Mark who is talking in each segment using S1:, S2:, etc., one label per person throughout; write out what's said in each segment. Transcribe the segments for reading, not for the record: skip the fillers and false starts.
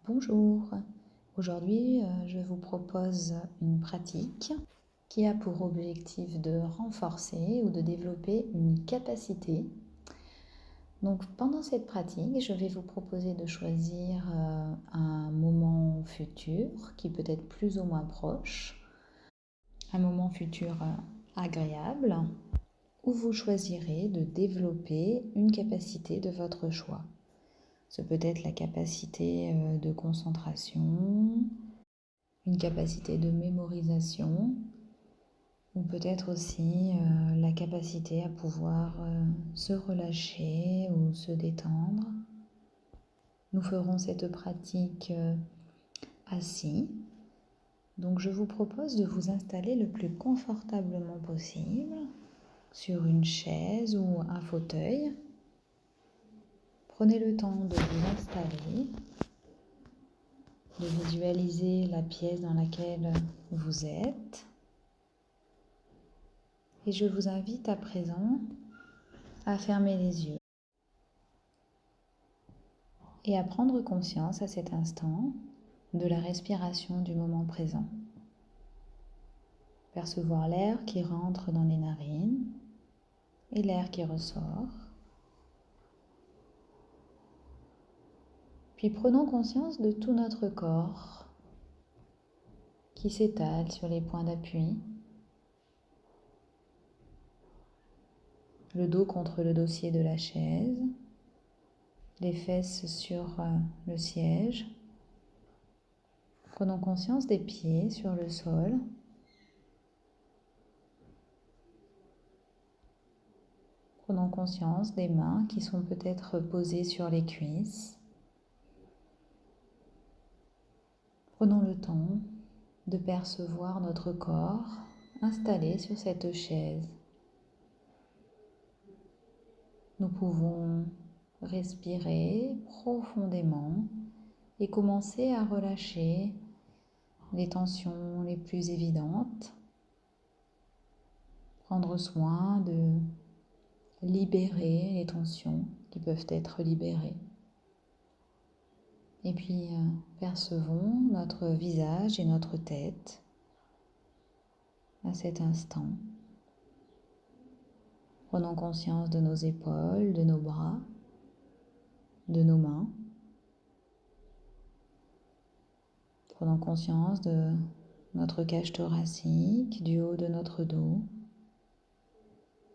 S1: Bonjour, aujourd'hui je vous propose une pratique qui a pour objectif de renforcer ou de développer une capacité. Donc pendant cette pratique, je vais vous proposer de choisir un moment futur qui peut être plus ou moins proche, un moment futur agréable où vous choisirez de développer une capacité de votre choix. Ce peut être la capacité de concentration, une capacité de mémorisation, ou peut-être aussi la capacité à pouvoir se relâcher ou se détendre. Nous ferons cette pratique assis. Donc je vous propose de vous installer le plus confortablement possible sur une chaise ou un fauteuil. Prenez le temps de vous installer, de visualiser la pièce dans laquelle vous êtes. Et je vous invite à présent à fermer les yeux et à prendre conscience à cet instant de la respiration du moment présent. Percevoir l'air qui rentre dans les narines et l'air qui ressort. Puis prenons conscience de tout notre corps qui s'étale sur les points d'appui, le dos contre le dossier de la chaise, les fesses sur le siège. Prenons conscience des pieds sur le sol. Prenons conscience des mains qui sont peut-être posées sur les cuisses. Prenons le temps de percevoir notre corps installé sur cette chaise. Nous pouvons respirer profondément et commencer à relâcher les tensions les plus évidentes. Prendre soin de libérer les tensions qui peuvent être libérées. Et puis percevons notre visage et notre tête à cet instant. Prenons conscience de nos épaules, de nos bras, de nos mains. Prenons conscience de notre cage thoracique, du haut de notre dos,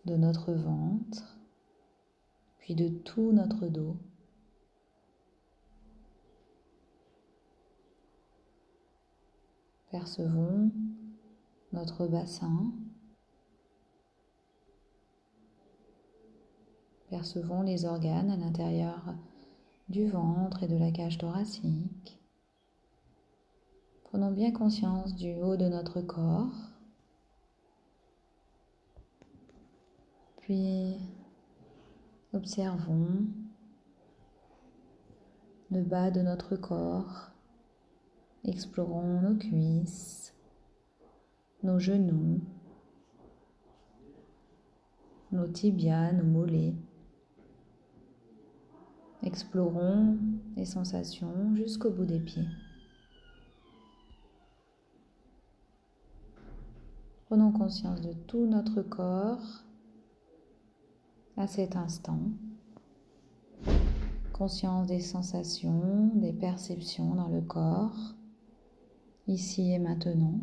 S1: de notre ventre, puis de tout notre dos. Percevons notre bassin. Percevons les organes à l'intérieur du ventre et de la cage thoracique. Prenons bien conscience du haut de notre corps. Puis observons le bas de notre corps. Explorons nos cuisses, nos genoux, nos tibias, nos mollets. Explorons les sensations jusqu'au bout des pieds. Prenons conscience de tout notre corps à cet instant. Conscience des sensations, des perceptions dans le corps, ici et maintenant.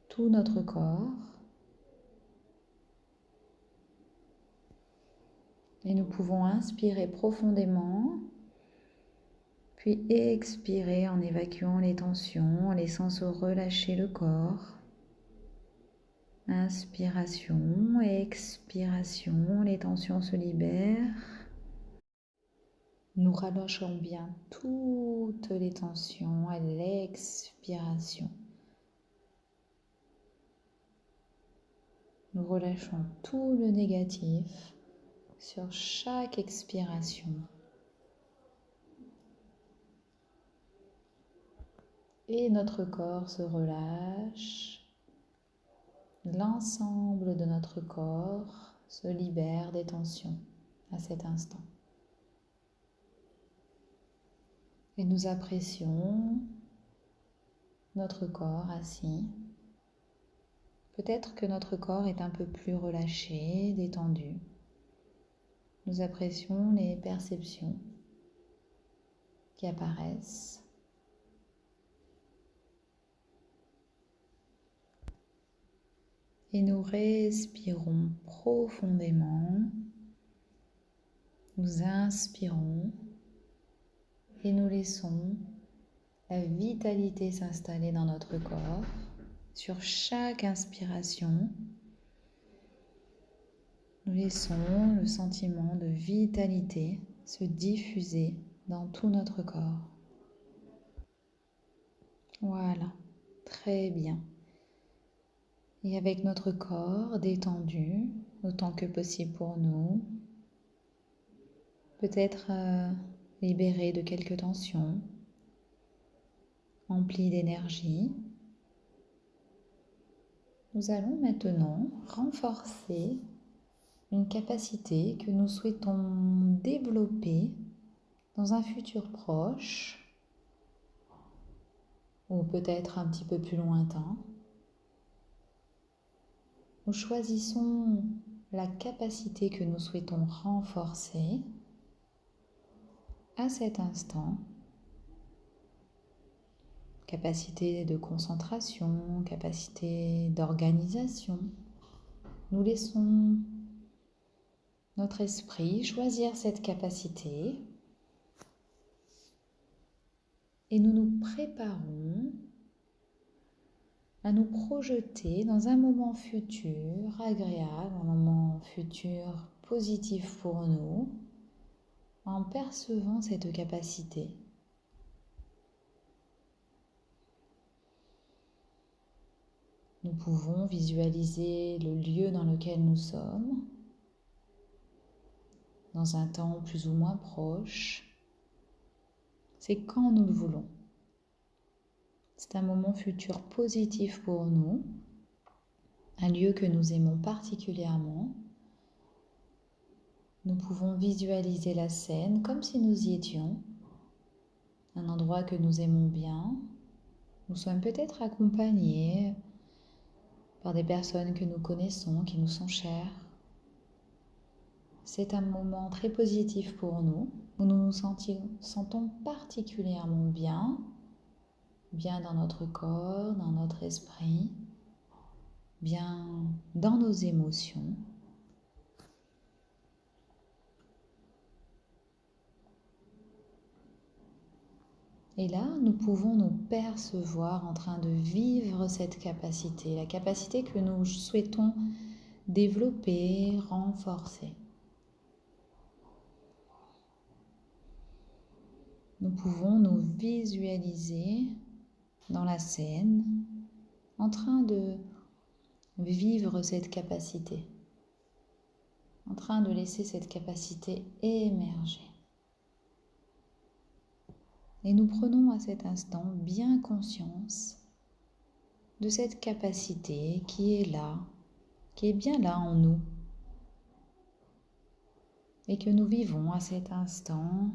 S1: Tout notre corps. Et nous pouvons inspirer profondément, puis expirer en évacuant les tensions, en laissant se relâcher le corps. Inspiration, expiration, les tensions se libèrent. Nous relâchons bien toutes les tensions à l'expiration. Nous relâchons tout le négatif sur chaque expiration. Et notre corps se relâche. L'ensemble de notre corps se libère des tensions à cet instant. Et nous apprécions notre corps assis. Peut-être que notre corps est un peu plus relâché, détendu. Nous apprécions les perceptions qui apparaissent. Et nous respirons profondément. Nous inspirons et nous laissons la vitalité s'installer dans notre corps. Sur chaque inspiration, nous laissons le sentiment de vitalité se diffuser dans tout notre corps. Voilà, très bien. Et avec notre corps détendu, autant que possible pour nous, peut-être libéré de quelques tensions, empli d'énergie, nous allons maintenant renforcer une capacité que nous souhaitons développer dans un futur proche ou peut-être un petit peu plus lointain. Nous choisissons la capacité que nous souhaitons renforcer à cet instant. Capacité de concentration, capacité d'organisation. Nous laissons notre esprit choisir cette capacité et nous nous préparons à nous projeter dans un moment futur agréable, un moment futur positif pour nous, en percevant cette capacité. Nous pouvons visualiser le lieu dans lequel nous sommes, dans un temps plus ou moins proche. C'est quand nous le voulons. C'est un moment futur positif pour nous, un lieu que nous aimons particulièrement. Nous pouvons visualiser la scène comme si nous y étions, un endroit que nous aimons bien. Nous sommes peut-être accompagnés par des personnes que nous connaissons, qui nous sont chères. C'est un moment très positif pour nous, où nous nous sentons particulièrement bien dans notre corps, dans notre esprit, bien dans nos émotions. Et là, nous pouvons nous percevoir en train de vivre cette capacité, la capacité que nous souhaitons développer, renforcer. Nous pouvons nous visualiser dans la scène en train de vivre cette capacité, en train de laisser cette capacité émerger. Et nous prenons à cet instant bien conscience de cette capacité qui est là, qui est bien là en nous, et que nous vivons à cet instant,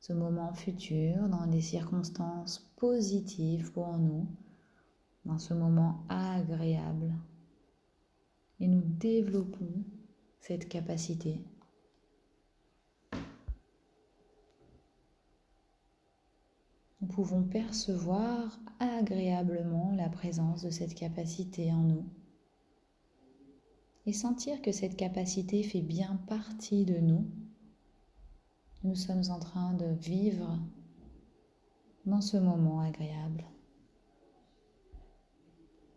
S1: ce moment futur, dans des circonstances positives pour nous, dans ce moment agréable. Et nous développons cette capacité. Nous pouvons percevoir agréablement la présence de cette capacité en nous et sentir que cette capacité fait bien partie de nous. Nous sommes en train de vivre dans ce moment agréable.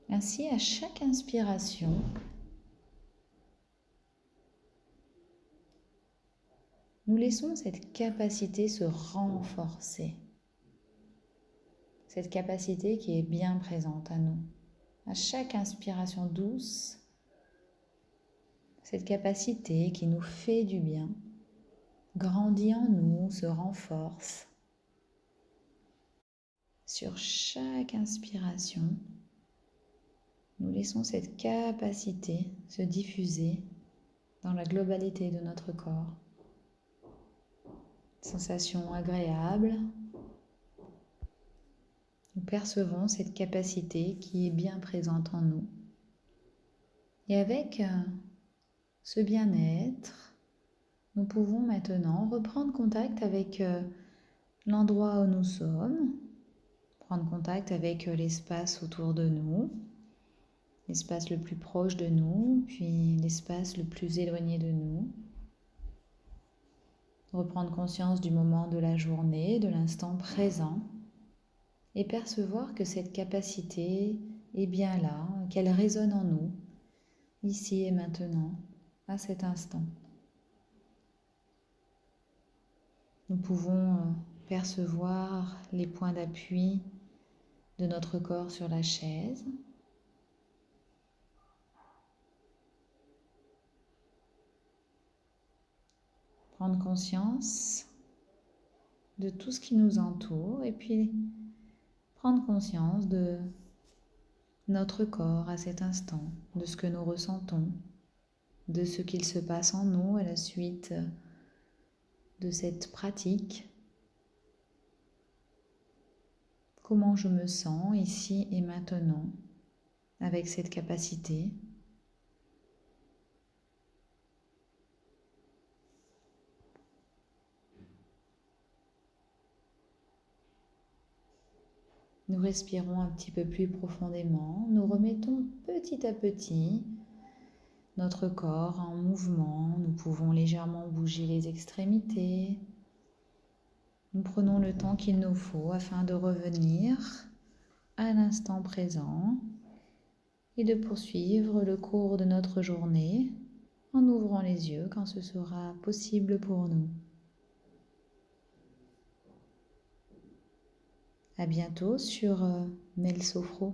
S1: Ainsi, à chaque inspiration, nous laissons cette capacité se renforcer. Cette capacité qui est bien présente à nous. À chaque inspiration douce, cette capacité qui nous fait du bien, grandit en nous, se renforce. Sur chaque inspiration, nous laissons cette capacité se diffuser dans la globalité de notre corps. Sensation agréable Nous percevons cette capacité qui est bien présente en nous. Et avec ce bien-être, nous pouvons maintenant reprendre contact avec l'endroit où nous sommes, prendre contact avec l'espace autour de nous, l'espace le plus proche de nous, puis l'espace le plus éloigné de nous. Reprendre conscience du moment de la journée, de l'instant présent, et percevoir que cette capacité est bien là, qu'elle résonne en nous, ici et maintenant, à cet instant. Nous pouvons percevoir les points d'appui de notre corps sur la chaise. Prendre conscience de tout ce qui nous entoure et puis prendre conscience de notre corps à cet instant, de ce que nous ressentons, de ce qu'il se passe en nous à la suite de cette pratique. Comment je me sens ici et maintenant avec cette capacité. Nous respirons un petit peu plus profondément. Nous remettons petit à petit notre corps en mouvement. Nous pouvons légèrement bouger les extrémités. Nous prenons le temps qu'il nous faut afin de revenir à l'instant présent et de poursuivre le cours de notre journée en ouvrant les yeux quand ce sera possible pour nous. À bientôt sur Mel Sofro.